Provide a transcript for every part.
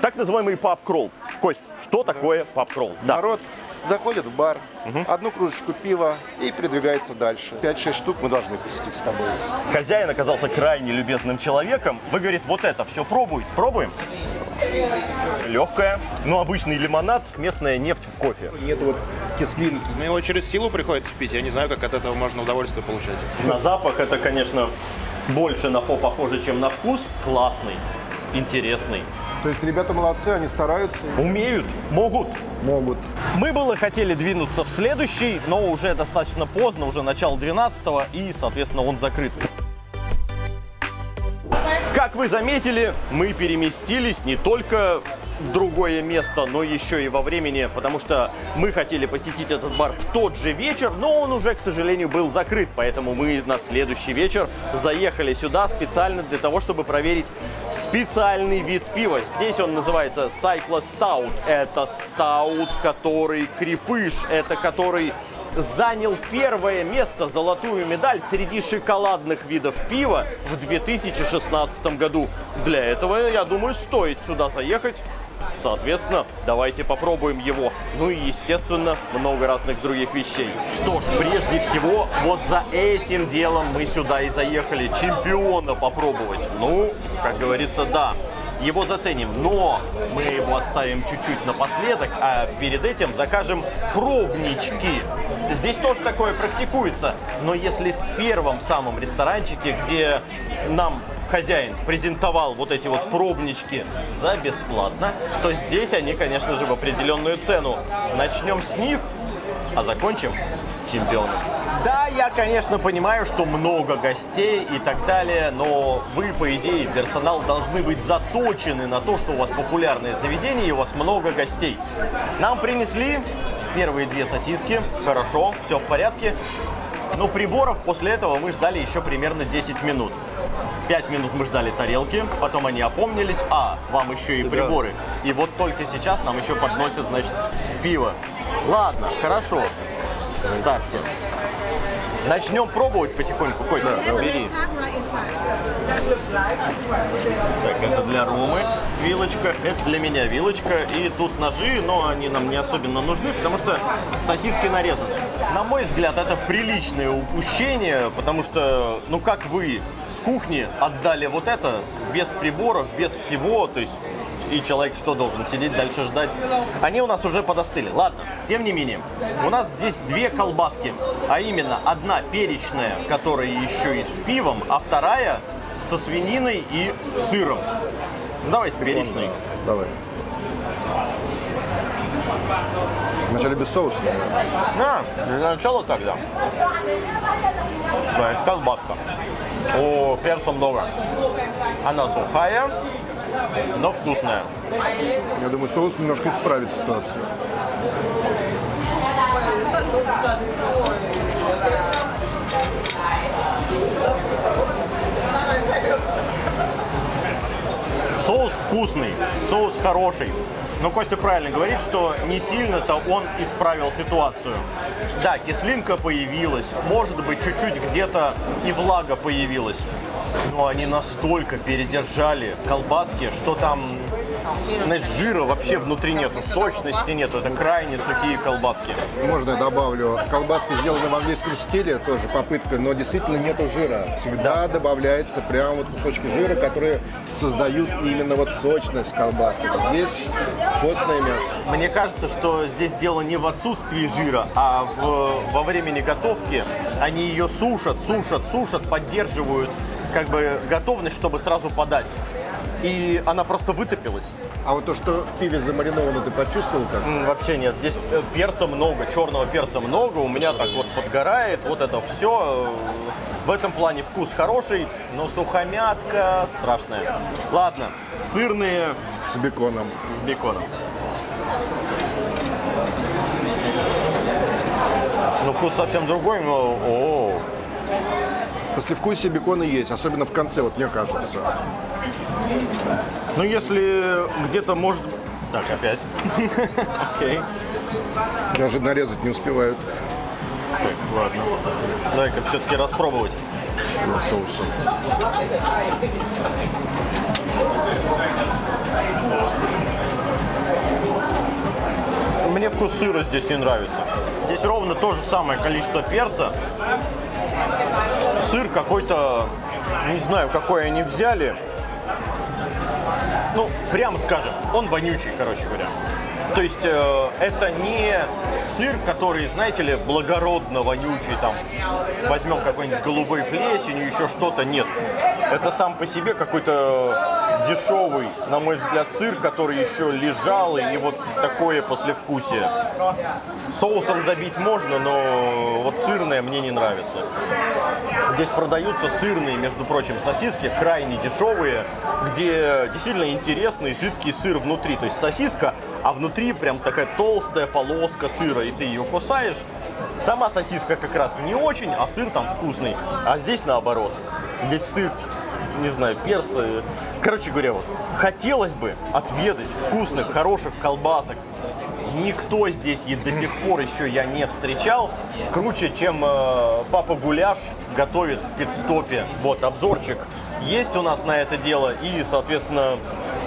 Так называемый паб-кролл. Кость, что такое паб-кролл? Да. Народ заходит в бар, одну кружечку пива и передвигается дальше. 5-6 штук мы должны посетить с тобой. Хозяин оказался крайне любезным человеком. Вы, говорит, вот это все пробуете. Пробуем? Легкая, но обычный лимонад, местная нефть, кофе. Нет вот кислинки. Ну, его через силу приходится пить. Я не знаю, как от этого можно удовольствие получать. На запах это, конечно, больше на фо похоже, чем на вкус. Классный, интересный. То есть ребята молодцы, они стараются. Умеют, могут. Могут. Мы было хотели двинуться в следующий, но уже достаточно поздно, уже начало 12-го, и, соответственно, он закрыт. Как вы заметили, мы переместились не только в другое место, но еще и во времени, потому что мы хотели посетить этот бар в тот же вечер, но он уже, к сожалению, был закрыт, поэтому мы на следующий вечер заехали сюда специально для того, чтобы проверить специальный вид пива. Здесь он называется Cyclo Stout. Это стаут, который крепыш, это который занял первое место, золотую медаль среди шоколадных видов пива в 2016 году. Для этого, я думаю, стоит сюда заехать. Соответственно, давайте попробуем его. Ну и, естественно, много разных других вещей. Что ж, прежде всего, вот за этим делом мы сюда и заехали. Чемпиона попробовать. Ну, как говорится, да. Его заценим, но мы его оставим чуть-чуть напоследок, а перед этим закажем пробнички. Здесь тоже такое практикуется, но если в первом самом ресторанчике, где нам хозяин презентовал вот эти вот пробнички за бесплатно, то здесь они, конечно же, в определенную цену. Начнем с них, а закончим чемпионом. Да, я, конечно, понимаю, что много гостей и так далее, но вы, по идее, персонал должны быть заточены на то, что у вас популярное заведение и у вас много гостей. Нам принесли первые 2 сосиски, хорошо, все в порядке. Но приборов после этого мы ждали еще примерно 10 минут. 5 минут мы ждали тарелки, потом они опомнились, вам еще и приборы. И вот только сейчас нам еще подносят, значит, пиво. Ладно, хорошо, ставьте. Начнем пробовать потихоньку. Костя, бери. Так, это для Ромы вилочка, это для меня вилочка. И тут ножи, но они нам не особенно нужны, потому что сосиски нарезаны. На мой взгляд, это приличное упущение, потому что, ну как вы с кухни отдали вот это, без приборов, без всего, то есть... И человек что должен? Сидеть дальше ждать? Они у нас уже подостыли. Ладно, тем не менее, у нас здесь 2 колбаски. А именно, одна перечная, которая еще и с пивом, а вторая со свининой и сыром. Давай с перечной. Давай. Вначале без соуса. Для начала тогда. Да, колбаска. О, перца много. Она сухая, но вкусная. Я думаю, соус немножко исправит ситуацию. Соус вкусный, соус хороший. Но Костя правильно говорит, что не сильно-то он исправил ситуацию. Да, кислинка появилась, может быть, чуть-чуть где-то и влага появилась. Но они настолько передержали колбаски, что там, знаешь, жира вообще внутри нету, сочности нету. Это крайне сухие колбаски. Можно я добавлю? Колбаски сделаны в английском стиле, тоже попытка, но действительно нету жира. Всегда добавляется прям вот кусочки жира, которые создают именно вот сочность колбасы. Здесь постное мясо. Мне кажется, что здесь дело не в отсутствии жира, а во времени готовки они ее сушат, поддерживают как бы готовность, чтобы сразу подать. И она просто вытопилась. А вот то, что в пиве замариновано, ты почувствовал как? Вообще нет. Здесь перца много, черного перца много. У меня так вот подгорает. Вот это все. В этом плане вкус хороший, но сухомятка страшная. Ладно, сырные С беконом. с беконом. Ну, вкус совсем другой, но... Послевкусие бекона есть, особенно в конце, вот мне кажется. Ну, если где-то может... Так, опять. Окей. Даже нарезать не успевают Так, ладно. Давай-ка все-таки распробовать. на соусе. вкус сыра здесь не нравится. Здесь ровно то же самое количество перца. Сыр какой-то, не знаю, какой они взяли. Ну, прямо скажем, он вонючий, короче говоря. То есть это не сыр, который, знаете ли, благородно вонючий, там, возьмем какой-нибудь с голубой плесенью, еще что-то, нет. Это сам по себе какой-то дешевый, на мой взгляд, сыр, который еще лежал, и вот такое послевкусие. Соусом забить можно, но вот сырное мне не нравится. Здесь продаются сырные, между прочим, сосиски, крайне дешевые, где действительно интересный жидкий сыр внутри. То есть сосиска, а внутри прям такая толстая полоска сыра, и ты ее кусаешь. Сама сосиска как раз не очень, а сыр там вкусный. А здесь наоборот. Здесь сыр, не знаю, перцы. Короче говоря, вот хотелось бы отведать вкусных, хороших колбасок. Никто здесь и до сих пор еще я не встречал круче, чем Папа Гуляш готовит в пит-стопе. Вот, обзорчик есть у нас на это дело. И, соответственно,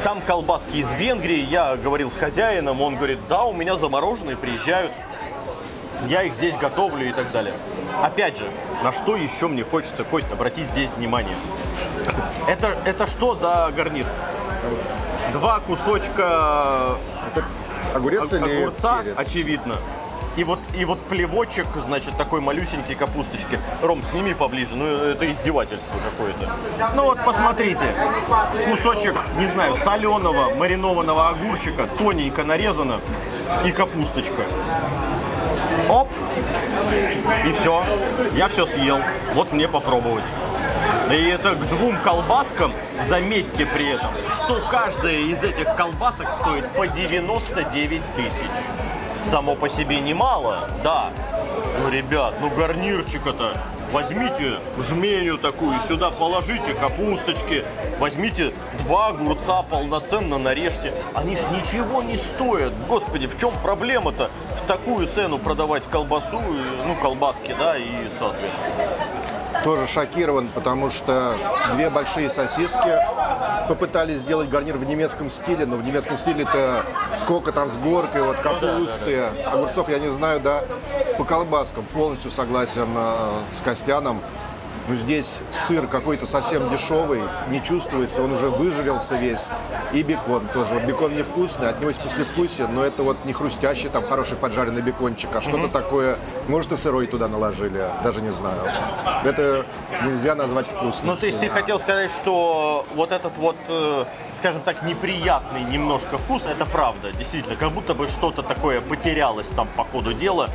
там колбаски из Венгрии. Я говорил с хозяином, он говорит, да, у меня замороженные приезжают. Я их здесь готовлю и так далее. Опять же, на что еще мне хочется, Кость, обратить здесь внимание. Это что за гарнир? Два кусочка Огурец или огурца, перец? очевидно. И вот плевочек, значит, такой малюсенькой капусточки. Ром, сними поближе, ну это издевательство какое-то. Ну вот посмотрите, кусочек, не знаю, соленого маринованного огурчика, тоненько нарезано, и капусточка. Оп! И все, я все съел, вот мне попробовать. И это к двум колбаскам, заметьте при этом, что каждая из этих колбасок стоит по 99 тысяч. Само по себе немало, да. Ну, ребят, ну гарнирчика-то возьмите жменю такую, сюда положите капусточки, возьмите два огурца полноценно нарежьте. Они ж ничего не стоят. Господи, в чем проблема-то в такую цену продавать колбасу, ну, колбаски, да, и соответственно. Тоже шокирован, потому что две большие сосиски попытались сделать гарнир в немецком стиле, но в немецком стиле-то сколько там с горкой, вот капусты, огурцов, я не знаю, да, по колбаскам полностью согласен с Костяном. Но здесь сыр какой-то совсем дешевый, не чувствуется, он уже выжарился весь. И бекон тоже. Вот бекон невкусный, от него есть послевкусие, но это вот не хрустящий, там хороший поджаренный бекончик, а что-то такое, может и сырой туда наложили, даже не знаю. Это нельзя назвать вкусным. Ну, то есть ты хотел сказать, что вот этот вот, скажем так, неприятный немножко вкус, это правда, действительно, как будто бы что-то такое потерялось там по ходу дела.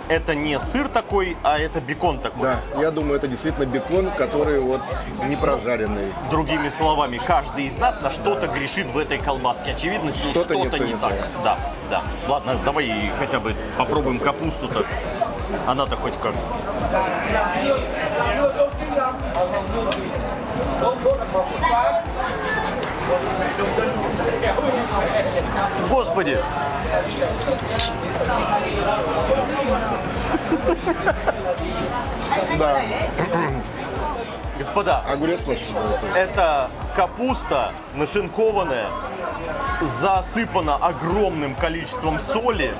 Это не сыр такой, а это бекон такой. Да, я думаю, это действительно бекон, который вот не прожаренный. Другими словами, каждый из нас на что-то грешит в этой колбаске. Очевидно, с ней что-то не так. Да, да. Ладно, давай хотя бы попробуем капусту-то. Она-то хоть как. Господи! Да. Господа, Огурец может быть. это капуста нашинкованная, засыпана огромным количеством соли,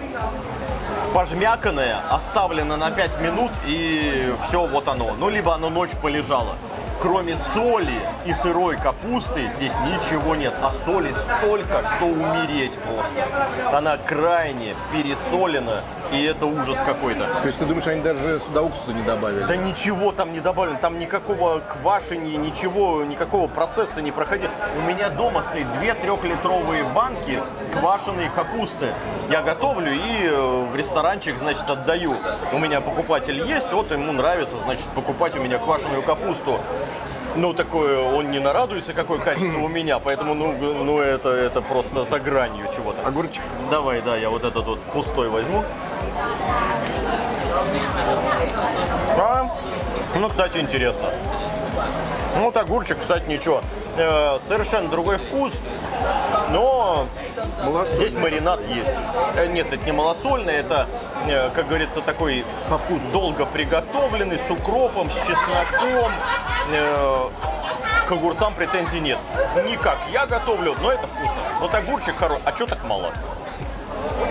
пожмяканная, оставлена на 5 минут, и все, вот оно. Ну, либо оно ночь полежало. Кроме соли и сырой капусты здесь ничего нет. А соли столько, что умереть просто. Она крайне пересолена, и это ужас какой-то. То есть ты думаешь, они даже сюда уксуса не добавили? Да ничего там не добавлено, там никакого квашения, ничего, никакого процесса не проходит. У меня дома стоит 2-3-литровые банки квашеной капусты. Я готовлю и в ресторанчик, значит, отдаю. У меня покупатель есть, вот ему нравится, значит, покупать у меня квашеную капусту. Ну, такое, он не нарадуется, какое качество у меня, поэтому, ну это просто за гранью чего-то. Огурчик. Давай, да, я вот этот вот пустой возьму. Ну, кстати, интересно. Ну, вот огурчик, кстати, ничего. Совершенно другой вкус, но Малосольный. здесь маринад есть. Нет, это не малосольный, это, как говорится, такой По вкусу. долго приготовленный, с укропом, с чесноком. К огурцам претензий нет. Никак я готовлю, но это вкусно. Вот огурчик хороший. А что так мало?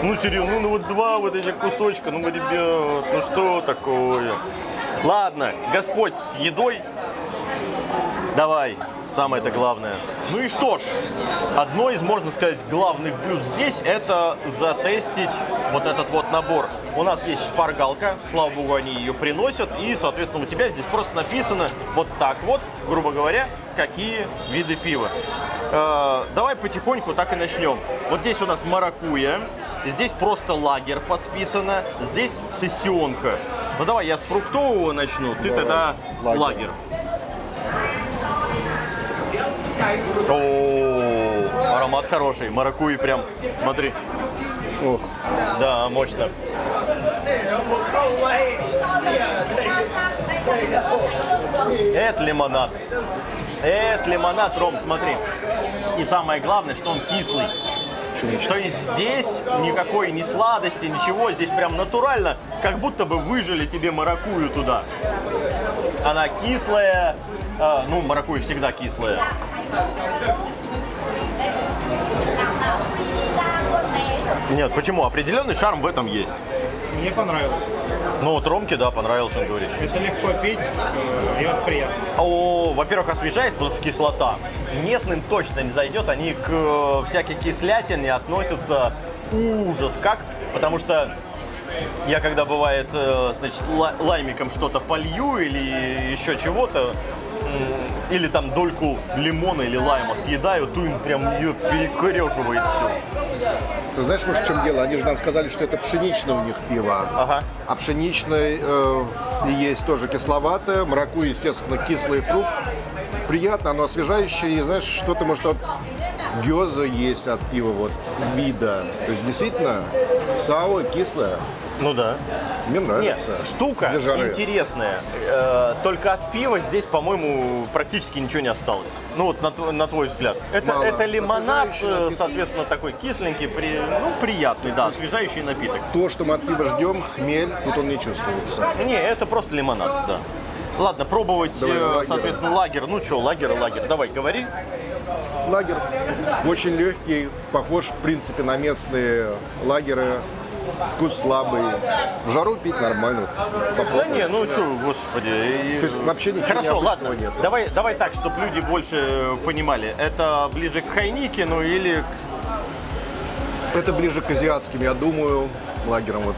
Ну серьезно, ну вот два вот этих кусочка, ну ребят, ну что такое? Ладно, Господь с едой. Давай, самое-то главное. Ну и что ж, одно из, можно сказать, главных блюд здесь это затестить вот этот вот набор. У нас есть шпаргалка, слава богу, они ее приносят, и, соответственно, у тебя здесь просто написано вот так вот, грубо говоря, какие виды пива. Давай потихоньку так и начнем. Вот здесь у нас маракуйя, здесь просто лагер подписано, здесь сессионка. Ну давай я с фруктового начну, ты тогда лагер. О, аромат хороший, маракуйи прям, смотри. Ох, Да, мощно. Это лимонад. Это лимонад, Ром, смотри. И самое главное, что он кислый. То есть здесь никакой ни сладости, ничего. Здесь прям натурально, как будто бы выжили тебе маракую туда. Она кислая. Ну, маракуйя всегда кислая. Нет, почему? Определенный шарм в этом есть. Мне понравилось. Ну, вот Ромке, да, понравился, он говорит. Это легко пить, и это приятно. О, во-первых, освежает, потому что кислота. Местным точно не зайдет, они к всякой кислятине относятся ужас как, потому что я когда бывает, значит, лаймиком что-то полью или еще чего-то, или там дольку лимона или лайма съедаю, то им прям ее перекореживает все. ты знаешь, может, в чем дело? Они же нам сказали, что это пшеничное у них пиво. Ага. А пшеничное есть тоже кисловатое, маракуйя, естественно, кислый фрукт. Приятно, оно освежающее, и знаешь, что-то, может, от гёза есть от пива, вот, вида. То есть, действительно, сауэр кислое. Ну да. Мне Нет, нравится. штука Для жары. интересная. Только от пива здесь, по-моему, практически ничего не осталось. Ну вот на твой взгляд. Мало. Это лимонад, Освежающий напиток. соответственно, такой кисленький, ну, приятный, да, освежающий напиток. То, что мы от пива ждем, хмель, тут он не чувствуется. Не, это просто лимонад, да. Ладно, пробовать, Давай, лагерь. соответственно, лагерь. Ну что, лагерь. Давай, говори. Лагерь очень легкий, похож, в принципе, на местные лагеры. Вкус слабый. В жару пить нормально. Да не, ну что, господи. То есть вообще ничего Хорошо, необычного ладно. нет. Давай так, чтобы люди больше понимали. Это ближе к Хайникину или Это ближе к азиатским, я думаю, лагерам. Вот.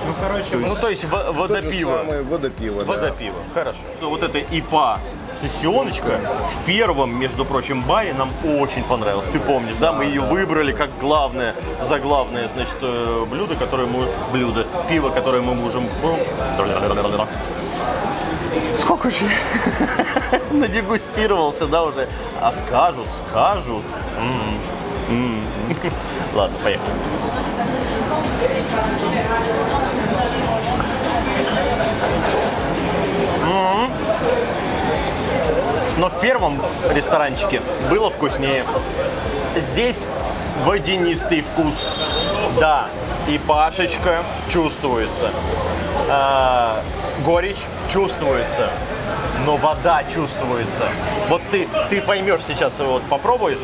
Ну, короче, Ну, то есть Тот же водопиво. самый водопиво, да. Водопиво, хорошо. Что вот эта ИПА сессионочка в первом, между прочим, баре нам очень понравилась. Ты помнишь, да? Мы ее выбрали как главное, заглавное, значит, блюдо, которое мы... Пиво, которое мы можем... Сколько же надегустировался, да, уже? А скажут. Ладно, поехали. Но в первом ресторанчике было вкуснее. Здесь водянистый вкус. Да, и пашечка чувствуется. Горечь чувствуется. Но вода чувствуется. Вот ты поймешь сейчас, вот попробуешь.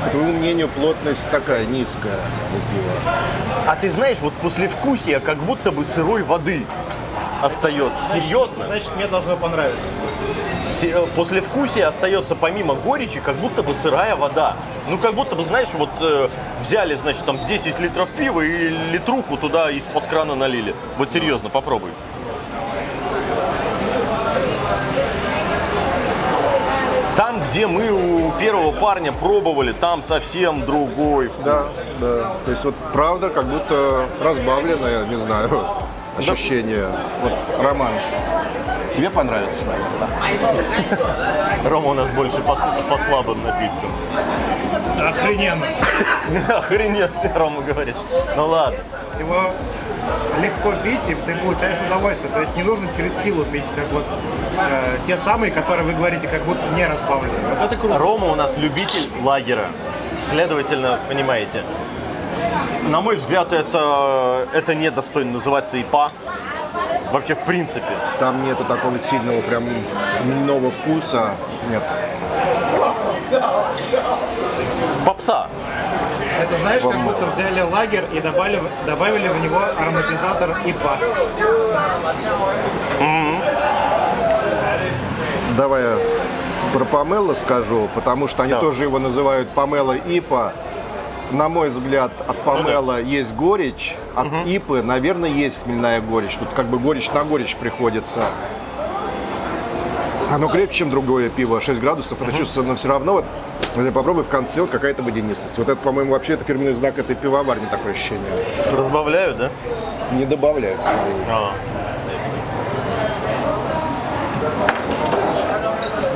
По твоему мнению, плотность такая низкая у пива. А ты знаешь, вот послевкусие как будто бы сырой воды остается. Серьезно? значит, мне должно понравиться. Послевкусие остается помимо горечи, как будто бы сырая вода. Ну, как будто бы, знаешь, вот взяли, значит, там 10 литров пива и литруху туда из-под крана налили. Вот серьезно, попробуй. Там, где мы у первого парня пробовали, там совсем другой вкус. Да, да. То есть вот правда, как будто разбавленное, не знаю, ощущение. Вот, Роман, тебе понравится, наверное? Рома у нас больше по слабым напиткам. Охрененно. Охренеть, ты, Рома, говоришь. Ну ладно. Его легко пить, и ты получаешь удовольствие. То есть не нужно через силу пить, как вот те самые, которые вы говорите, как будто не разбавленные. Вот это круто. Рома у нас любитель лагера. Следовательно, понимаете, на мой взгляд, это недостойно называться ИПА. Вообще, в принципе. Там нету такого сильного прям нового вкуса. Нет. Попса. Это знаешь, как будто взяли лагерь и добавили в него ароматизатор ИПА. Давай я про помело скажу, потому что они тоже его называют помело ипа. На мой взгляд, от помела есть горечь, от ипы, наверное, есть хмельная горечь. Тут как бы горечь на горечь приходится. Оно крепче, чем другое пиво, 6 градусов, это чувствуется, но все равно, вот, если попробуй, в конце вот какая-то водянистость. Вот это, по-моему, вообще это фирменный знак этой пивоварни, такое ощущение. Разбавляют, да? Не добавляют, скорее.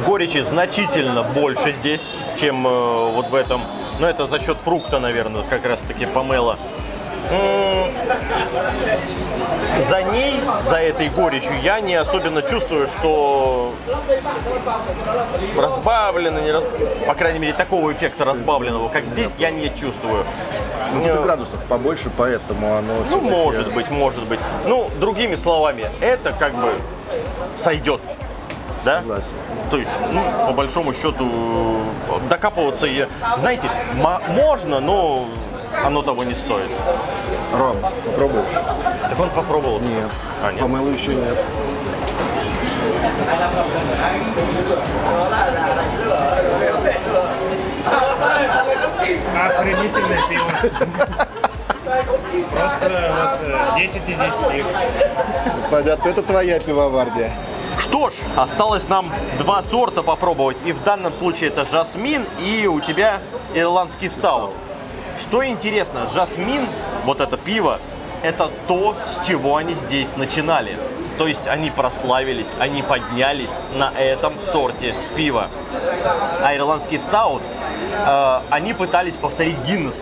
Горечи значительно больше здесь, чем вот в этом. Но это за счет фрукта, наверное, как раз-таки помело. За ней, за этой горечью, я не особенно чувствую, что разбавлено, по крайней мере, такого эффекта разбавленного, как здесь, я не чувствую. Ну, тут и градусов побольше, поэтому оно Ну, всё-таки- может быть. Ну, другими словами, это как бы сойдет. Да? Согласен. То есть, ну, по большому счету, докапываться, знаете, можно, но оно того не стоит. Ром, попробуй. Так он попробовал? Нет, А, нет? помело еще нет. Охренительное пиво. Просто вот 10 из 10. Понятно, это твоя пивоварня. Что ж, осталось нам два сорта попробовать. И в данном случае это жасмин и у тебя ирландский стаут. Что интересно, жасмин, вот это пиво, это то, с чего они здесь начинали. То есть они прославились, они поднялись на этом сорте пива. А ирландский стаут, они пытались повторить Гиннес.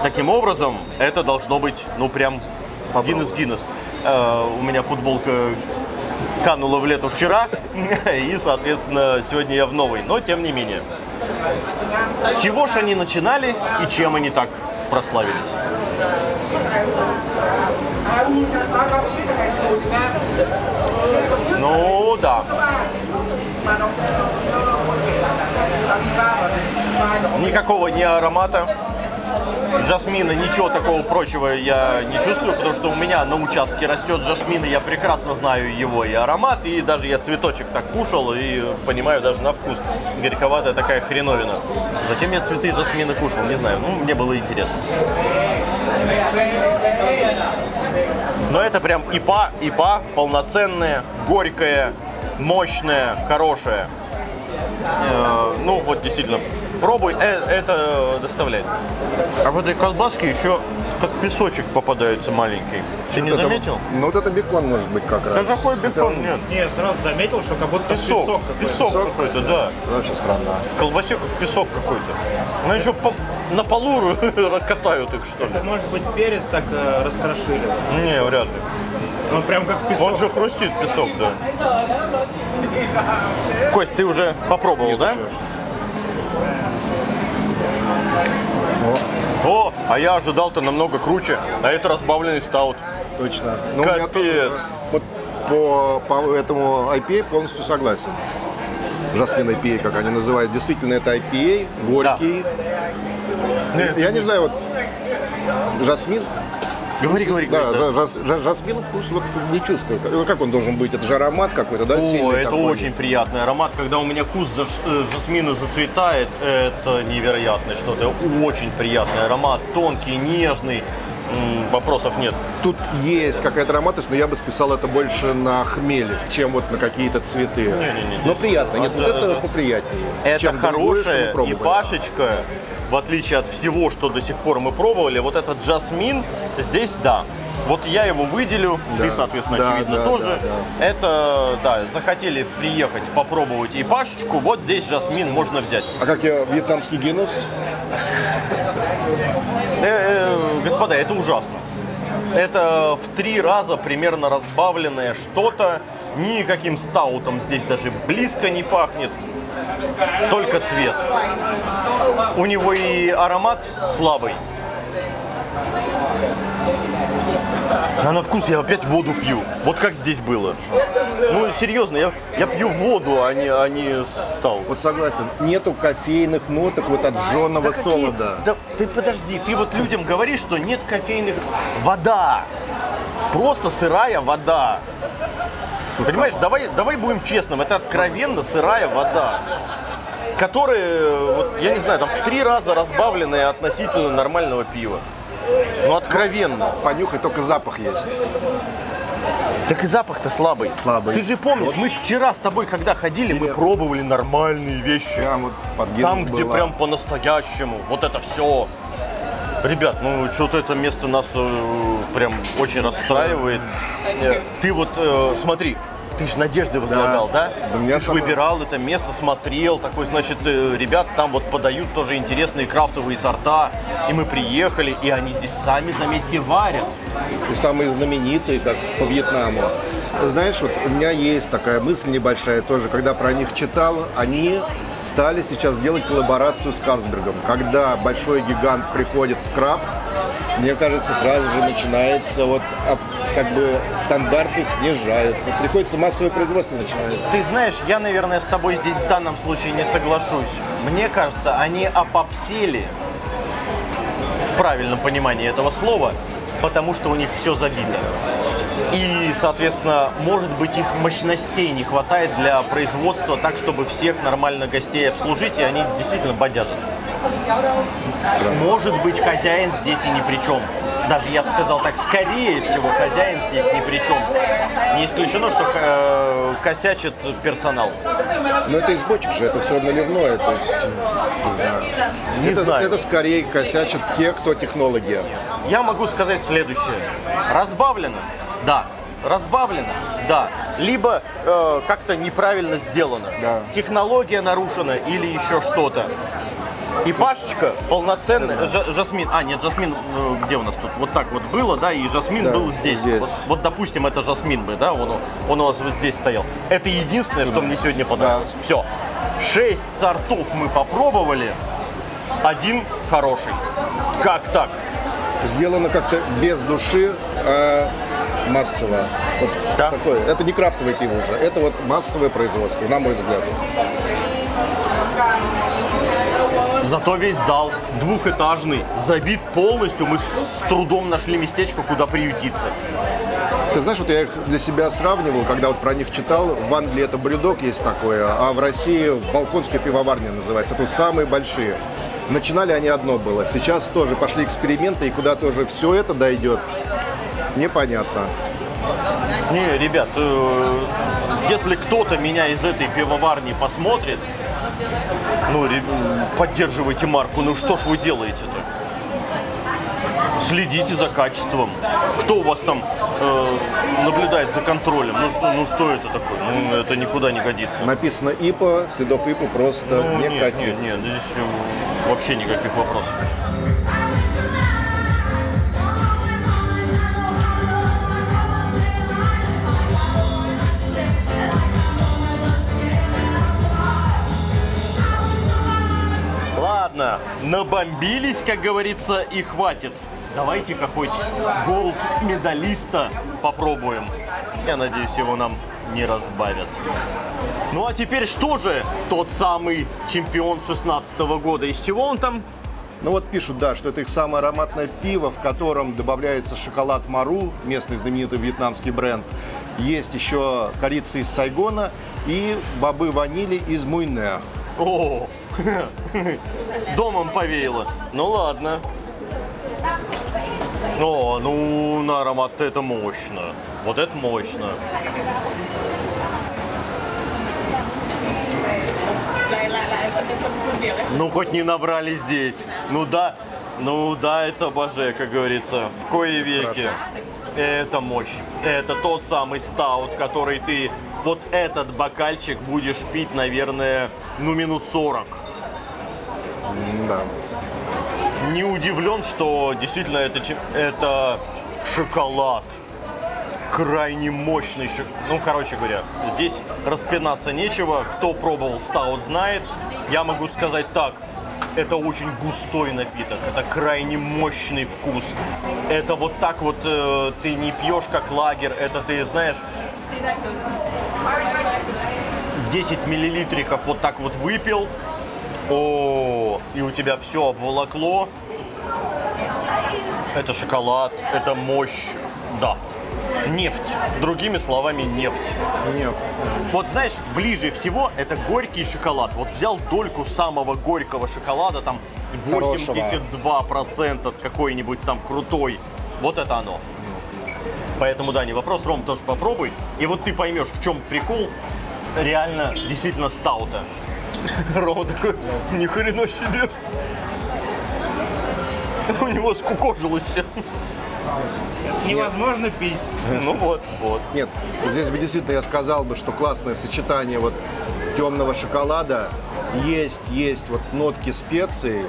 Таким образом, это должно быть, ну прям Гиннес. У меня футболка канула в лету вчера, и, соответственно, сегодня я в новой. Но, тем не менее. С чего же они начинали и чем они так прославились? Ну, да. Никакого ни аромата, жасмина, ничего такого прочего я не чувствую, потому что у меня на участке растет жасмин, и я прекрасно знаю его и аромат, и даже я цветочек так кушал, и понимаю даже на вкус. Горьковатая такая хреновина. Зачем я цветы жасмина кушал, не знаю, ну, мне было интересно. Но это прям ИПА, полноценная, горькая, мощная, хорошая. Ну, вот действительно, пробуй, это доставляет. А в этой колбаске еще как песочек попадается маленький. Ты не заметил? Ну вот это бекон может быть как раз. Да какой Хотя бекон? он- Нет. Не, я сразу заметил, что как будто Песок какой-то, да. Это вообще странно. В колбасе как песок какой-то. Ну еще на полу катают их, что ли? Это может быть перец так раскрошили. Не, вряд ли. Он прям как песок. Он же хрустит песок, да. Кость, ты уже попробовал, да? О, а я ожидал-то намного круче. А это разбавленный стаут. Точно. Ну, у меня Капец. тоже, вот по этому IPA полностью согласен. Жасмин IPA, как они называют. Действительно, это IPA, горький. Я не знаю, вот жасмин. Говори. Да, жасмин вкус вот не чувствую. Ну, как он должен быть? Это же аромат какой-то, да, О, сильный это такой. очень приятный аромат. Когда у меня куст жасмина зацветает, это невероятное что-то. Очень приятный аромат, тонкий, нежный. Вопросов нет. Тут есть какая-то ароматность, но я бы списал это больше на хмель, чем вот на какие-то цветы. Не-не-не. Но приятно. Нет, Вот, вот это да. поприятнее. Это чем другое, что мы хорошая пробовали. ипашечка, в отличие от всего, что до сих пор мы пробовали. Вот этот жасмин здесь, да. Вот я его выделю, ты, соответственно, Да, очевидно, да, тоже. да. Это, да, захотели приехать попробовать ипашечку, вот здесь жасмин можно взять. А как я вьетнамский Гиннес? Господа, это ужасно. Это в 3 раза примерно разбавленное что-то. Никаким стаутом здесь даже близко не пахнет. Только цвет. У него и аромат слабый. А на вкус я опять воду пью. Вот как здесь было. Ну, серьезно, я пью воду, а не стал. Вот согласен, нету кофейных ноток вот от жженого солода. Да ты подожди, ты вот людям говоришь, что нет кофейных... Вода. Просто сырая вода. Понимаешь, давай будем честным, это откровенно сырая вода, которая, вот, я не знаю, там в 3 раза разбавленная относительно нормального пива. Ну, откровенно. Понюхай, только запах есть. Так и запах-то слабый. Слабый. Ты же помнишь, мы вчера с тобой, когда ходили, мы пробовали нормальные вещи. Прям вот под Гиннес Там, где была. прям по-настоящему. Вот это все. Ребят, ну что-то это место нас прям очень расстраивает. Ты вот смотри, ты же надежды возлагал, да? Да, меня Ты же самое- выбирал это место, смотрел, такой, значит, ребят там вот подают тоже интересные крафтовые сорта. И мы приехали, и они здесь сами, заметьте, варят. И самые знаменитые, как по Вьетнаму. Знаешь, вот у меня есть такая мысль небольшая тоже, когда про них читал, они стали сейчас делать коллаборацию с Карлсбергом. Когда большой гигант приходит в крафт, мне кажется, сразу же начинается вот как бы стандарты снижаются. Приходится массовое производство начинается. Ты знаешь, я, наверное, с тобой здесь в данном случае не соглашусь. Мне кажется, они опопсели, в правильном понимании этого слова, потому что у них все забито. И, соответственно, может быть, их мощностей не хватает для производства так, чтобы всех нормально гостей обслужить, и они действительно бодяжат. Может быть, хозяин здесь и ни при чем. Даже я бы сказал так, скорее всего, хозяин здесь ни при чем. Не исключено, что косячит персонал. Но это из бочек же, это все наливное. То есть, Не знаю. Это скорее косячат те, кто технологи. Я могу сказать следующее. Разбавлено? Да. Разбавлено? Да. Либо как-то неправильно сделано. Да. Технология нарушена или еще что-то. И пашечка полноценная. Жасмин. А, нет, жасмин где у нас тут? Вот так вот было, да, и жасмин Да, был здесь. здесь. Вот, допустим, это жасмин бы, да, он у нас вот здесь стоял. Это единственное, что мне сегодня понравилось. Все. 6 сортов мы попробовали. 1 хороший. Как так? Сделано как-то без души, а массово. Вот Да. такое. Это не крафтовое пиво уже, это вот массовое производство, на мой взгляд. Зато весь зал двухэтажный, забит полностью. Мы с трудом нашли местечко, куда приютиться. Ты знаешь, вот я их для себя сравнивал, когда вот про них читал. В Англии это брюдок есть такое, а в России Балконская пивоварня называется. Тут самые большие. Начинали они одно было. Сейчас тоже пошли эксперименты, и куда тоже все это дойдет, непонятно. Не, ребят, если кто-то меня из этой пивоварни посмотрит, ну, поддерживайте марку, ну что ж вы делаете-то? Следите за качеством. Кто у вас там наблюдает за контролем? Ну что это такое? Ну, это никуда не годится. Написано ИПА, следов ИПА просто Ну, никаких. нет, здесь вообще никаких вопросов. Ладно, набомбились, как говорится, и хватит. Давайте-ка хоть голд-медалиста попробуем. Я надеюсь, его нам не разбавят. Ну а теперь что же тот самый чемпион 16-го года? Из чего он там? Ну вот пишут, да, что это их самое ароматное пиво, в котором добавляется шоколад Мару, местный знаменитый вьетнамский бренд. Есть еще корица из Сайгона и бобы ванили из Муйне. О, домом повеяло. Ну ладно. О, ну на аромат это мощно. Вот это мощно. Ну хоть не наврали здесь. Ну да, это боже, как говорится, в кои веки. Это мощь. Это тот самый стаут, который ты вот этот бокальчик будешь пить, наверное, ну минут 40. Да. Не удивлен, что действительно это шоколад. Крайне мощный шоколад. Ну, короче говоря, здесь распинаться нечего. Кто пробовал стаут, знает. Я могу сказать так. Это очень густой напиток, это крайне мощный вкус. Это вот так вот ты не пьешь как лагерь, это ты знаешь, 10 миллилитриков вот так вот выпил, и у тебя все обволокло. Это шоколад, это мощь, да. Нефть. Другими словами, нефть. Нет. Вот знаешь, ближе всего это горький шоколад. Вот взял дольку самого горького шоколада, там 82% какой-нибудь там крутой. Вот это оно. Поэтому, да, не вопрос, Ром, тоже попробуй. И вот ты поймешь, в чем прикол реально действительно стаута. Рома такой, ни хрена себе. У него скукожилось все. Невозможно пить. Ну вот. Нет, здесь бы действительно я сказал бы, что классное сочетание вот темного шоколада, есть вот нотки специй.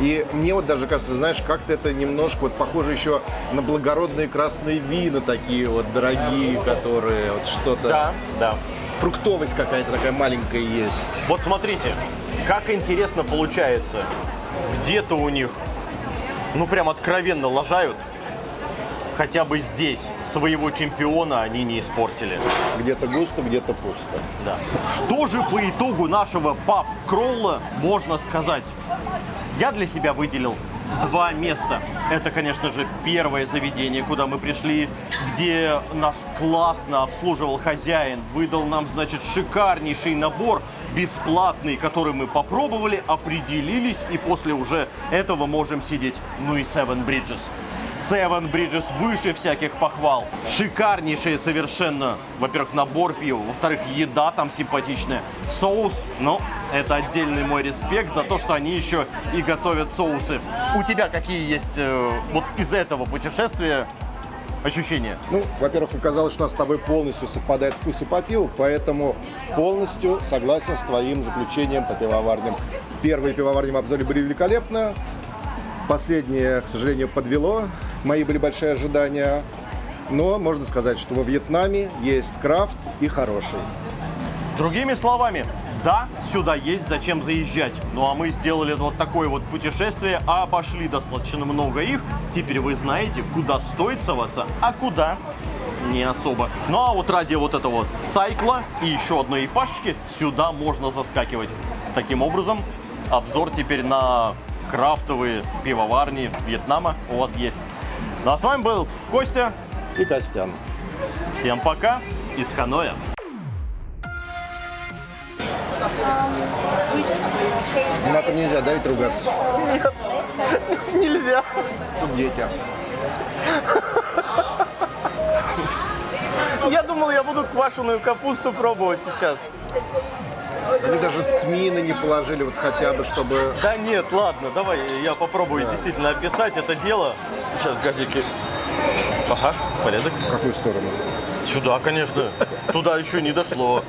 И мне вот даже кажется, знаешь, как-то это немножко вот похоже еще на благородные красные вина такие вот дорогие, которые вот что-то... Да. Фруктовость какая-то такая маленькая есть. Вот смотрите, как интересно получается. Где-то у них, ну прям откровенно лажают. Хотя бы здесь своего чемпиона они не испортили. Где-то густо, где-то пусто. Да. Что же по итогу нашего паб-кролла можно сказать? Я для себя выделил 2 места. Это, конечно же, первое заведение, куда мы пришли, где нас классно обслуживал хозяин, выдал нам, значит, шикарнейший набор, бесплатный, который мы попробовали, определились, и после уже этого можем сидеть. Ну и Seven Bridges. Seven Bridges выше всяких похвал. Шикарнейший совершенно, во-первых, набор пива, во-вторых, еда там симпатичная. Соус, ну, это отдельный мой респект за то, что они еще и готовят соусы. У тебя какие есть вот из этого путешествия ощущения? Ну, во-первых, оказалось, что у нас с тобой полностью совпадает вкусы по пиву, поэтому полностью согласен с твоим заключением по пивоварням. Первые пивоварни в обзоре были великолепны. Последнее, к сожалению, подвело. Мои были большие ожидания. Но можно сказать, что во Вьетнаме есть крафт и хороший. Другими словами, да, сюда есть зачем заезжать. Ну а мы сделали вот такое вот путешествие, а обошли достаточно много их. Теперь вы знаете, куда стоит соваться, а куда не особо. Ну а вот ради вот этого вот сайкла и еще одной ипашечки сюда можно заскакивать. Таким образом, обзор теперь на крафтовые пивоварни Вьетнама у вас есть. Ну а с вами был Костя И Костян. Всем пока из Ханоя. Матом нельзя, да, ведь ругаться? Нельзя. Тут дети. Я думал, я буду квашеную капусту пробовать сейчас. Они даже тмины не положили, вот хотя бы, чтобы... Да нет, ладно, давай я попробую действительно описать это дело. Сейчас газики. Ага, порядок. В какую сторону? Сюда, конечно. Туда еще не дошло.